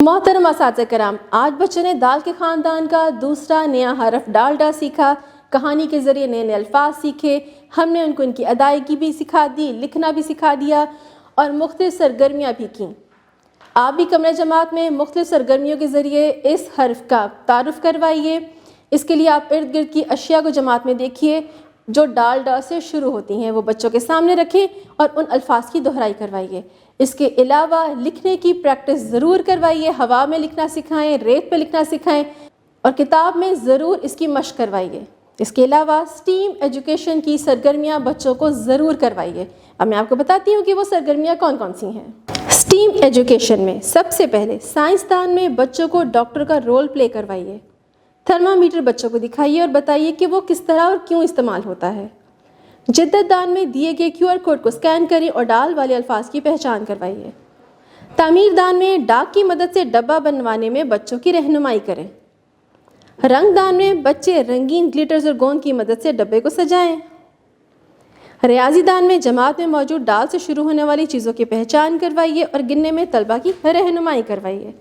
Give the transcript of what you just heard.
محترم اساتذہ کرام، آج بچوں نے دال کے خاندان کا دوسرا نیا حرف ڈالڈا سیکھا، کہانی کے ذریعے نئے نئے الفاظ سیکھے، ہم نے ان کو ان کی ادائیگی بھی سکھا دی، لکھنا بھی سکھا دیا اور مختلف سرگرمیاں بھی کیں۔ آپ بھی کمرہ جماعت میں مختلف سرگرمیوں کے ذریعے اس حرف کا تعارف کروائیے۔ اس کے لیے آپ ارد گرد کی اشیاء کو جماعت میں دیکھیے جو ڈالڈا سے شروع ہوتی ہیں، وہ بچوں کے سامنے رکھیں اور ان الفاظ کی دہرائی کروائیے۔ اس کے علاوہ لکھنے کی پریکٹس ضرور کروائیے، ہوا میں لکھنا سکھائیں، ریت پہ لکھنا سکھائیں اور کتاب میں ضرور اس کی مشق کروائیے۔ اس کے علاوہ اسٹیم ایجوکیشن کی سرگرمیاں بچوں کو ضرور کروائیے۔ اب میں آپ کو بتاتی ہوں کہ وہ سرگرمیاں کون کون سی ہیں۔ اسٹیم ایجوکیشن میں سب سے پہلے سائنسدان میں بچوں کو ڈاکٹر کا رول پلے کروائیے۔ تھرمامیٹر بچوں کو دکھائیے اور بتائیے کہ وہ کس طرح اور کیوں استعمال ہوتا ہے۔ جدت دان میں دیے گئے QR کوڈ کو اسکین کریں اور ڈال والے الفاظ کی پہچان کروائیے۔ تعمیر دان میں ڈاک کی مدد سے ڈبہ بنوانے میں بچوں کی رہنمائی کریں۔ رنگ دان میں بچے رنگین گلیٹرز اور گوند کی مدد سے ڈبے کو سجائیں۔ ریاضی دان میں جماعت میں موجود ڈال سے شروع ہونے والی چیزوں کی پہچان کروائیے اور گننے میں طلبہ کی رہنمائی کروائیے۔